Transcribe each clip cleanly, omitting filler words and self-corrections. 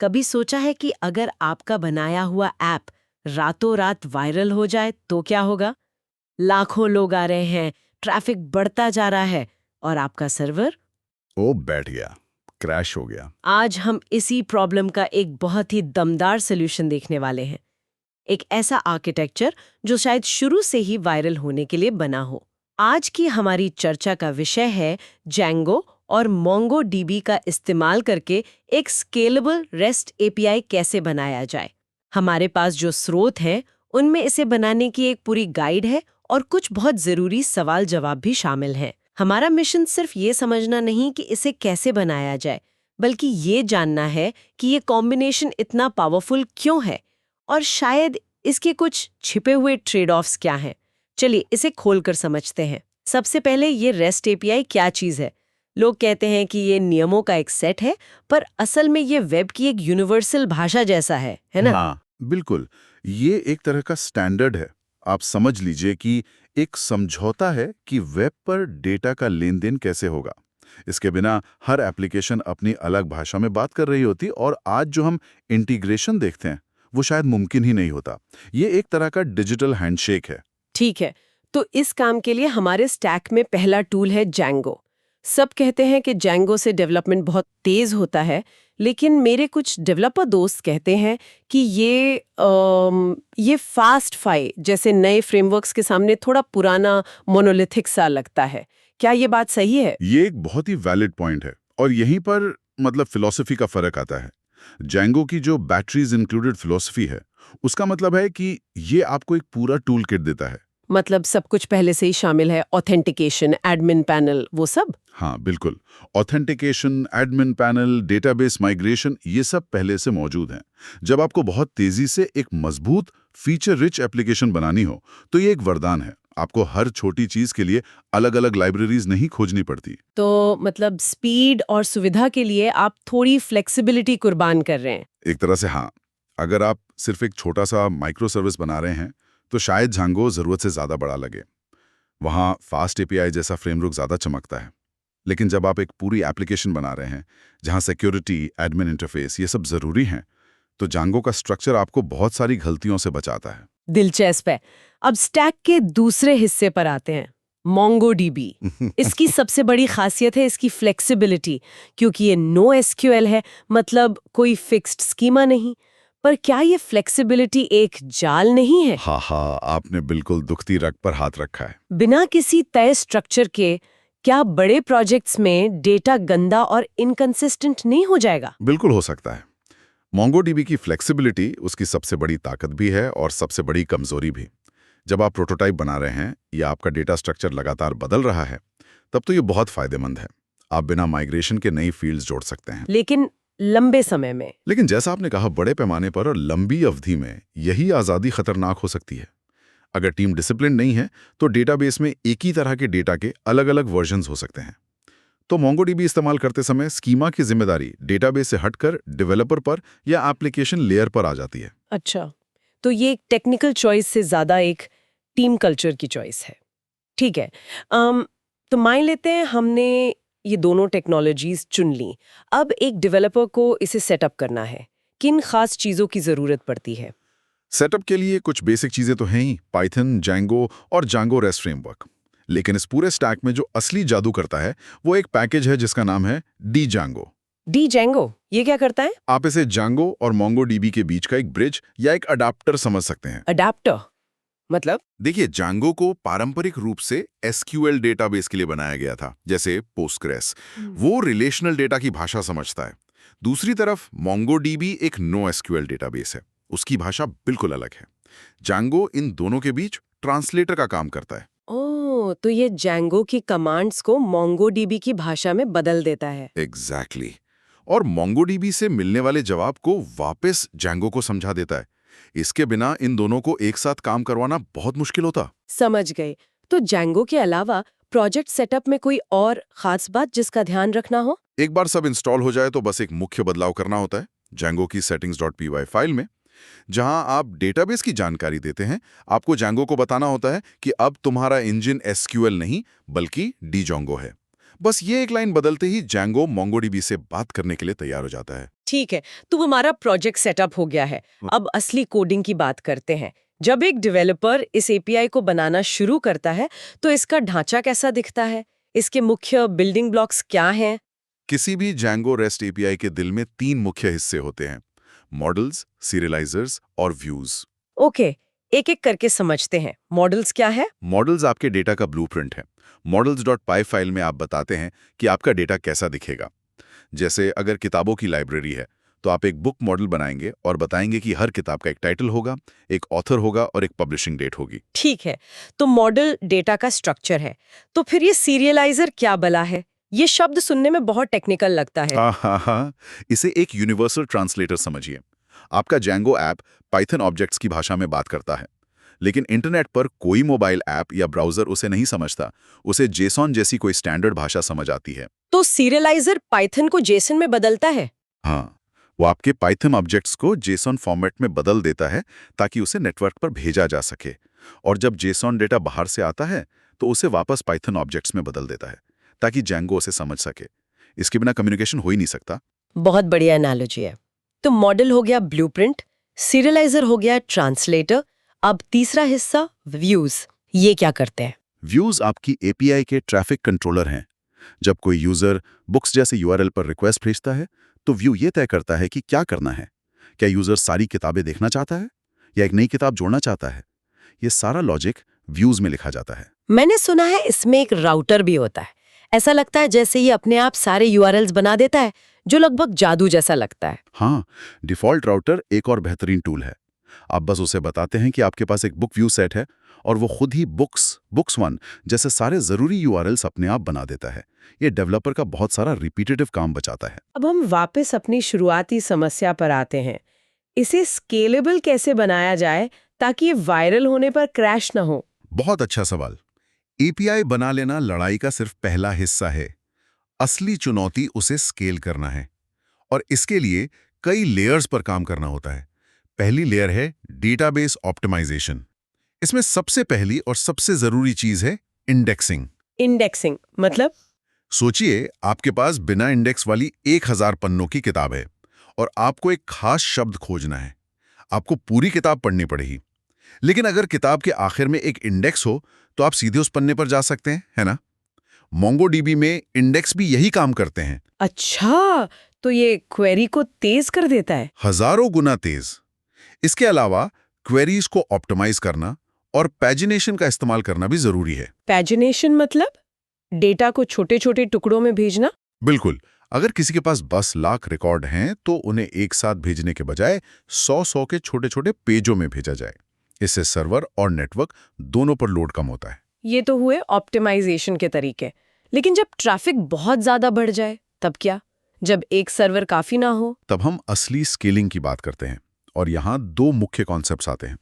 कभी सोचा है कि अगर आपका बनाया हुआ ऐप रातों रात वायरल हो जाए तो क्या होगा? लाखों लोग आ रहे हैं, ट्रैफिक बढ़ता जा रहा है और आपका सर्वर? ओ बैठ गया, क्रैश हो गया। आज हम इसी प्रॉब्लम का एक बहुत ही दमदार सॉल्यूशन देखने वाले हैं। एक ऐसा आर्किटेक्चर जो शायद शुरू से ही वायरल होने के लिए बना हो। आज की हमारी चर्चा का विषय है Django और MongoDB का इस्तेमाल करके एक स्केलेबल रेस्ट एपीआई कैसे बनाया जाए। हमारे पास जो स्रोत हैं, उनमें इसे बनाने की एक पूरी गाइड है और कुछ बहुत जरूरी सवाल जवाब भी शामिल हैं। हमारा मिशन सिर्फ ये समझना नहीं कि इसे कैसे बनाया जाए, बल्कि ये जानना है कि ये कॉम्बिनेशन इतना पावरफुल क्यों है और शायद इसके कुछ छिपे हुए ट्रेड ऑफ्स क्या हैं। चलिए इसे खोलकर समझते हैं। सबसे पहले ये रेस्ट एपीआई क्या चीज़ है? लोग कहते हैं कि ये नियमों का एक सेट है, पर असल में ये वेब की एक यूनिवर्सल भाषा जैसा है ना? हाँ, बिल्कुल। ये एक तरह का स्टैंडर्ड है। आप समझ लीजिए कि एक समझौता है कि वेब पर डेटा का लेन-देन कैसे होगा। इसके बिना हर एप्लीकेशन अपनी अलग भाषा में बात कर रही होती और आज जो हम इंटीग्रेशन देखते हैं, वो शायद मुमकिन ही नहीं होता। ये एक तरह का डिजिटल हैंडशेक है। ठीक है, तो इस काम के लिए हमारे स्टैक में पहला टूल है Django। सब कहते हैं कि Django से डेवलपमेंट बहुत तेज होता है, लेकिन मेरे कुछ डेवलपर दोस्त कहते हैं कि ये फास्ट जैसे नए फ्रेमवर्क्स के सामने थोड़ा पुराना मोनोलिथिक सा लगता है। क्या ये बात सही है? ये एक बहुत ही वैलिड पॉइंट है और यहीं पर मतलब फिलॉसफी का फर्क आता है। जैंगो की जो बैटरीज इंक्लूडेड फिलॉसफी है, उसका मतलब है कि ये आपको एक पूरा टूल किट देता है। मतलब सब कुछ पहले से ही शामिल है, ऑथेंटिकेशन, एडमिन पैनल, वो सब? हाँ, बिल्कुल। Authentication, admin panel, database migration, ये सब पहले से मौजूद हैं। जब आपको बहुत तेजी से एक मजबूत, फीचर रिच एप्लीकेशन बनानी हो, तो ये एक वरदान है। आपको हर छोटी चीज के लिए अलग-अलग लाइब्रेरीज नहीं खोजनी पड़ती। तो मतलब स्पीड और सुविधा के लिए आप थोड़ी फ्लेक्सिबिलिटी कुर्बान कर रहे हैं। एक तरह से हाँ, अगर आप सिर्फ एक छोटा सा माइक्रो सर्विस बना रहे हैं, तो शायद जांगो जरूरत से ज्यादा बड़ा लगे। वहाँ फास्ट एपीआई जैसा फ्रेमवर्क ज्यादा चमकता है। लेकिन जब आप एक पूरी एप्लीकेशन बना रहे हैं, जहाँ सिक्योरिटी, एडमिन इंटरफेस ये सब जरूरी हैं, तो जांगो का स्ट्रक्चर आपको बहुत सारी गलतियों से बचाता है। दिलचस्प है। अब स्टैक के दूसरे हिस्से पर आते हैं, MongoDB। इसकी सबसे बड़ी खासियत है इसकी फ्लेक्सिबिलिटी, क्योंकि ये नो एसक्यूएल है, मतलब कोई फिक्स्ड स्कीमा नहीं। पर क्या ये फ्लेक्सिबिलिटी एक जाल नहीं है? हाँ, आपने बिल्कुल दुखती रग पर हाथ रखा है। बिना किसी तय स्ट्रक्चर के क्या बड़े प्रोजेक्ट्स में डेटा गंदा और इनकंसिस्टेंट नहीं हो जाएगा? बिल्कुल हो सकता है। मोंगोडीबी की फ्लेक्सिबिलिटी उसकी सबसे बड़ी ताकत भी है और सबसे बड़ी कमजोरी भी। जब आप प्रोटोटाइप बना रहे हैं या आपका डेटा स्ट्रक्चर लगातार बदल रहा है, तब तो ये बहुत फायदेमंद है। आप बिना माइग्रेशन के नई फील्ड्स जोड़ सकते हैं। लेकिन लंबे समय में? लेकिन जैसा आपने कहा, बड़े पैमाने पर और लंबी अवधि में यही आज़ादी खतरनाक हो सकती है। अगर टीम डिसिप्लिन नहीं है, तो डेटाबेस में एक ही तरह के डेटा के अलग-अलग वर्जन्स हो सकते हैं। तो मोंगोडीबी इस्तेमाल करते समय स्कीमा की जिम्मेदारी डेटाबेस से हटकर डेवलपर पर या एप्लीकेशन लेयर पर आ जाती है। अच्छा, तो ये एक टेक्निकल चॉइस से ज़्यादा एक टीम कल्चर की चॉइस है। ठीक है। तो मान लेते हैं हमने ये दोनों टेक्नोलॉजीज चुन ली। अब एक डेवलपर को इसे सेटअप करना है। किन खास चीज़ों की ज़रूरत पड़ती है? सेटअप के लिए कुछ बेसिक चीजें तो हैं ही, पाइथन, जैंगो और जांगो रेस्ट फ्रेमवर्क। लेकिन इस पूरे स्टैक में जो असली जादू करता है, वो एक पैकेज है जिसका नाम है डी जांगो। Django, ये क्या करता है? आप इसे जांगो और मोंगोडीबी के बीच का एक ब्रिज या एक अडाप्टर समझ सकते हैं। अडेप्टर मतलब? देखिए, जांगो को पारंपरिक रूप से एसक्यूएल डेटाबेस के लिए बनाया गया था, जैसे पोस्टग्रेस। वो रिलेशनल डेटा की भाषा समझता है। दूसरी तरफ मोंगोडीबी एक नो एसक्यूएल डेटाबेस है। उसकी भाषा बिल्कुल अलग है। जांगो इन दोनों के बीच ट्रांसलेटर का काम करता है। ओह, तो ये Django की कमांड्स को MongoDB की भाषा में बदल देता है। एग्जैक्टली और मोंगोडीबी से मिलने वाले जवाब को वापस जांगो को समझा देता है। इसके बिना इन दोनों को एक साथ काम करवाना बहुत मुश्किल होता। समझ गए। तो Django के अलावा प्रोजेक्ट सेटअप में कोई और खास बात जिसका ध्यान रखना हो? एक बार सब इंस्टॉल हो जाए तो बस एक मुख्य बदलाव करना होता है जांगो की settings.py फाइल में। जहां आप डेटाबेस की जानकारी देते हैं, आपको जांगो को बताना होता है कि अब तुम्हारा इंजन एसक्यूएल नहीं बल्कि डीजांगो है। बस ये एक लाइन बदलते ही जांगो मोंगोडीबी से बात करने के लिए तैयार हो जाता है। ठीक है, तो हमारा प्रोजेक्ट सेटअप हो गया है। अब असली कोडिंग की बात करते हैं। जब एक डेवलपर इस एपीआई को बनाना शुरू करता है तो इसका ढांचा कैसा दिखता है? इसके मुख्य बिल्डिंग ब्लॉक्स क्या हैं? किसी भी Django REST API के दिल में 3 मुख्य हिस्से होते हैं: मॉडल्स, सीरियलाइजर्स और व्यूज। ओके, एक-एक करके समझते हैं। मॉडल्स क्या है? मॉडल्स आपके डेटा का ब्लूप्रिंट है। models.py फाइल में आप बताते हैं कि आपका डेटा कैसा दिखेगा। जैसे अगर किताबों की लाइब्रेरी है, तो आप एक बुक मॉडल बनाएंगे और बताएंगे कि हर किताब का एक टाइटल होगा, एक ऑथर होगा और एक पब्लिशिंग डेट होगी। ठीक है, तो मॉडल डेटा का स्ट्रक्चर है। तो फिर ये सीरियलाइजर क्या बला है? ये शब्द सुनने में बहुत टेक्निकल लगता है। हाँ, इसे एक यूनिवर्सल ट्रांसलेटर समझिए। आपका Django ऐप पाइथन ऑब्जेक्ट्स की भाषा में बात करता है, लेकिन इंटरनेट पर कोई मोबाइल ऐप या ब्राउजर उसे नहीं समझता। उसे जेसॉन जैसी कोई स्टैंडर्ड भाषा समझ आती है। तो सीरियलाइजर पाइथन को जेसन में बदलता है? हाँ, वो आपके पाइथन ऑब्जेक्ट्स को जेसॉन फॉर्मेट में बदल देता है ताकि उसे नेटवर्क पर भेजा जा सके। और जब जेसॉन डेटा बाहर से आता है तो उसे वापस पाइथन ऑब्जेक्ट्स में बदल देता है ताकि Django उसे समझ सके। इसके बिना कम्युनिकेशन हो ही नहीं सकता। बहुत बढ़िया एनालॉजी है। तो मॉडल हो गया ब्लूप्रिंट, सीरियलाइजर हो गया ट्रांसलेटर, अब तीसरा हिस्सा व्यूज। ये क्या करते हैं? व्यूज आपकी एपीआई के ट्रैफिक कंट्रोलर हैं। जब कोई यूजर बुक्स जैसे यूआरएल पर रिक्वेस्ट भेजता है, तो व्यू ये तय करता है कि क्या करना है। क्या यूजर सारी किताबें देखना चाहता है या एक नई किताब जोड़ना चाहता है? ये सारा लॉजिक व्यूज में लिखा जाता है। मैंने सुना है इसमें एक राउटर भी होता है। ऐसा लगता है जैसे ये अपने आप सारे यूआरएल्स बना देता है, जो लगभग जादू जैसा लगता है। हाँ, डिफ़ॉल्ट राउटर एक और बेहतरीन टूल है। आप बस उसे बताते हैं कि आपके पास एक बुक व्यू सेट है और वो खुद ही बुक्स वन जैसे सारे ज़रूरी यूआरएल्स अपने आप बना देता है। ये डेवलपर का बहुत सारा रिपीटेटिव काम बचाता है। अब हम वापस अपनी शुरुआती समस्या पर आते हैं। इसे स्केलेबल कैसे बनाया जाए ताकि ये वायरल होने पर क्रैश ना हो? बहुत अच्छा सवाल। एपीआई बना लेना लड़ाई का सिर्फ पहला हिस्सा है। असली चुनौती उसे स्केल करना है और इसके लिए कई लेयर्स पर काम करना होता है। पहली लेयर है डेटाबेस ऑप्टिमाइजेशन। इसमें सबसे पहली और सबसे जरूरी चीज है इंडेक्सिंग। इंडेक्सिंग मतलब? सोचिए, आपके पास बिना इंडेक्स वाली 1000 पन्नों की किताब है और आपको एक खास शब्द खोजना है। आपको पूरी किताब पढ़नी पड़ेगी, लेकिन अगर किताब के आखिर में एक इंडेक्स हो तो आप सीधे उस पन्ने पर जा सकते हैं, है ना? MongoDB में इंडेक्स भी यही काम करते हैं। अच्छा, तो ये क्वेरी को तेज कर देता है? हजारों गुना तेज। इसके अलावा क्वेरीज को ऑप्टिमाइज करना और पैजिनेशन का इस्तेमाल करना भी जरूरी है। पैजिनेशन मतलब डेटा को छोटे छोटे टुकड़ों में भेजना? बिल्कुल। अगर किसी के पास 10 लाख रिकॉर्ड हैं तो उन्हें एक साथ भेजने के बजाय 100 के छोटे छोटे पेजों में भेजा जाए। इससे सर्वर और नेटवर्क दोनों पर लोड कम होता है। ये तो हुए ऑप्टिमाइजेशन के तरीके। लेकिन जब ट्रैफिक बहुत ज्यादा बढ़ जाए तब क्या? जब एक सर्वर काफी ना हो? तब हम असली स्केलिंग की बात करते हैं और यहाँ 2 मुख्य कॉन्सेप्ट्स आते हैं।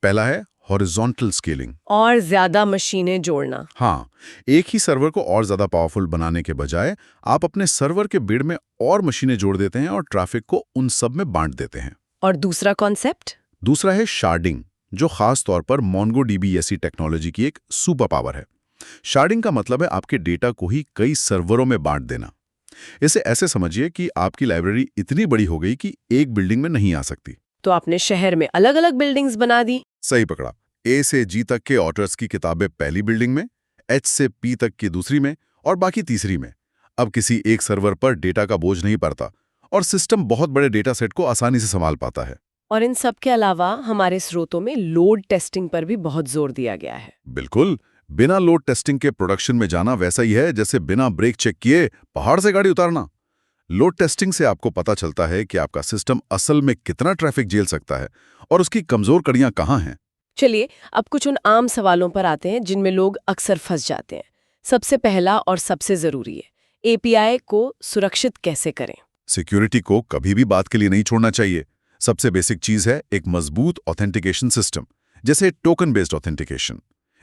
पहला है हॉरिजॉन्टल स्केलिंग। और ज्यादा मशीनें जोड़ना। हाँ, एक ही सर्वर को और ज्यादा पावरफुल बनाने के बजाय आप अपने सर्वर के बिड में और मशीनें जोड़ देते हैं और ट्रैफिक को उन सब में बांट देते हैं। और दूसरा कॉन्सेप्ट? दूसरा है शार्डिंग, जो खास तौर पर MongoDB जैसी टेक्नोलॉजी की एक सुपर पावर है। शार्डिंग का मतलब है आपके डेटा को ही कई सर्वरों में बांट देना। इसे ऐसे समझिए कि आपकी लाइब्रेरी इतनी बड़ी हो गई कि एक बिल्डिंग में नहीं आ सकती। तो आपने शहर में अलग अलग बिल्डिंग्स बना दी। सही पकड़ा। A से G तक के ऑथर्स की किताबें पहली बिल्डिंग में, H से P तक की दूसरी में और बाकी तीसरी में। अब किसी एक सर्वर पर डेटा का बोझ नहीं पड़ता और सिस्टम बहुत बड़े डेटा सेट को आसानी से संभाल पाता है। और इन सब के अलावा हमारे स्रोतों में लोड टेस्टिंग पर भी बहुत जोर दिया गया है। बिल्कुल। बिना लोड टेस्टिंग के प्रोडक्शन में जाना वैसा ही है जैसे बिना ब्रेक चेक किए पहाड़ से गाड़ी उतारना। लोड टेस्टिंग से आपको पता चलता है कि आपका सिस्टम असल में कितना ट्रैफिक झेल सकता है और उसकी कमजोर कड़ियां कहाँ हैं। चलिए अब कुछ उन आम सवालों पर आते हैं जिनमें लोग अक्सर फंस जाते हैं। सबसे पहला और सबसे जरूरी है, एपीआई को सुरक्षित कैसे करें? सिक्योरिटी को कभी भी बात के लिए नहीं छोड़ना चाहिए। सबसे बेसिक चीज है एक मजबूत ऑथेंटिकेशन सिस्टम, जैसे टोकन बेस्ड ऑथेंटिकेशन।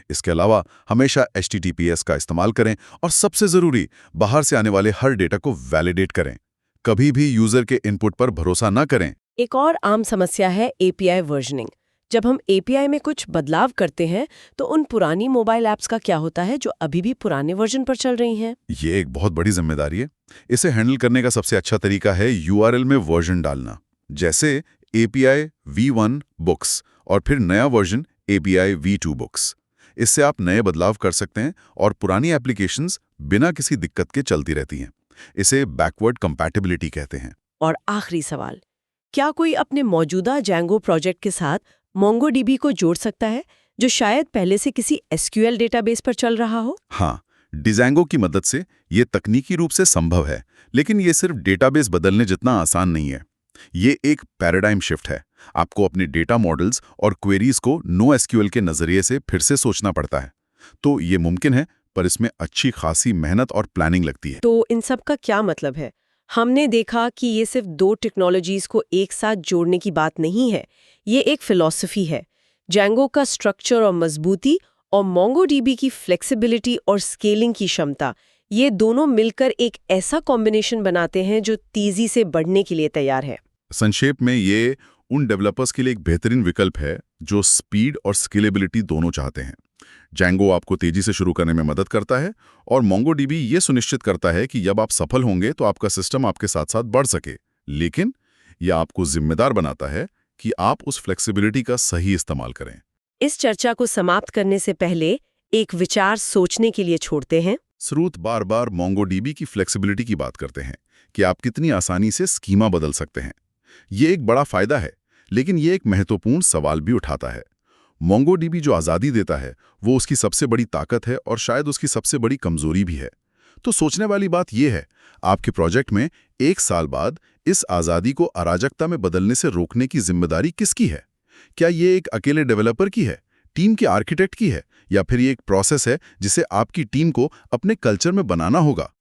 इसके अलावा हमेशा HTTPS का इस्तेमाल करें और सबसे जरूरी, बाहर से आने वाले हर डेटा को वैलिडेट करें। कभी भी यूजर के इनपुट पर भरोसा न करें। एक और आम समस्या है एपीआई वर्जनिंग। जब हम एपीआई में कुछ बदलाव करते हैं तो उन पुरानी मोबाइल ऐप्स का क्या होता है जो अभी भी पुराने वर्जन पर चल रही हैं? ये एक बहुत बड़ी जिम्मेदारी है। इसे हैंडल करने का सबसे अच्छा तरीका है यूआरएल में वर्जन डालना, जैसे API v1 बुक्स और फिर नया वर्जन API v2 बुक्स। इससे आप नए बदलाव कर सकते हैं और पुरानी एप्लीकेशंस बिना किसी दिक्कत के चलती रहती हैं। इसे बैकवर्ड कंपैटिबिलिटी कहते हैं। और आखिरी सवाल, क्या कोई अपने मौजूदा जैंगो प्रोजेक्ट के साथ मोंगोडीबी को जोड़ सकता है जो शायद पहले से किसी एसक्यूएल डेटाबेस पर चल रहा हो? हाँ, डिज़ांगो की मदद से ये तकनीकी रूप से संभव है, लेकिन ये सिर्फ डेटाबेस बदलने जितना आसान नहीं है। ये एक पैराडाइम शिफ्ट है। आपको अपने डेटा मॉडल्स और क्वेरीज को नो एसक्यूएल के नजरिए से फिर से सोचना पड़ता है। तो ये मुमकिन है, पर इसमें अच्छी खासी मेहनत और प्लानिंग लगती है। तो इन सब का क्या मतलब है? हमने देखा कि ये सिर्फ दो टेक्नोलॉजीज को एक साथ जोड़ने की बात नहीं है, ये एक फिलॉसफी है। जैंगो का स्ट्रक्चर और मजबूती और मोंगोडीबी की फ्लेक्सिबिलिटी और स्केलिंग की क्षमता, ये दोनों मिलकर एक ऐसा कॉम्बिनेशन बनाते हैं जो तेजी से बढ़ने के लिए तैयार है। संक्षेप में ये उन डेवलपर्स के लिए एक बेहतरीन विकल्प है जो स्पीड और स्केलेबिलिटी दोनों चाहते हैं। जैंगो आपको तेजी से शुरू करने में मदद करता है और मोंगोडीबी ये सुनिश्चित करता है कि जब आप सफल होंगे तो आपका सिस्टम आपके साथ साथ बढ़ सके, लेकिन यह आपको जिम्मेदार बनाता है कि आप उस फ्लेक्सिबिलिटी का सही इस्तेमाल करें। इस चर्चा को समाप्त करने से पहले एक विचार सोचने के लिए छोड़ते हैं। स्रोत बार बार मोंगोडीबी की फ्लेक्सिबिलिटी की बात करते हैं कि आप कितनी आसानी से स्कीमा बदल सकते हैं। ये एक बड़ा फायदा है, लेकिन ये एक महत्वपूर्ण सवाल भी उठाता है। मोंगोडीबी जो आज़ादी देता है वो उसकी सबसे बड़ी ताकत है और शायद उसकी सबसे बड़ी कमजोरी भी है। तो सोचने वाली बात यह है, आपके प्रोजेक्ट में 1 साल बाद इस आज़ादी को अराजकता में बदलने से रोकने की जिम्मेदारी किसकी है? क्या ये एक अकेले डेवलपर की है, टीम के आर्किटेक्ट की है, या फिर ये एक प्रोसेस है जिसे आपकी टीम को अपने कल्चर में बनाना होगा?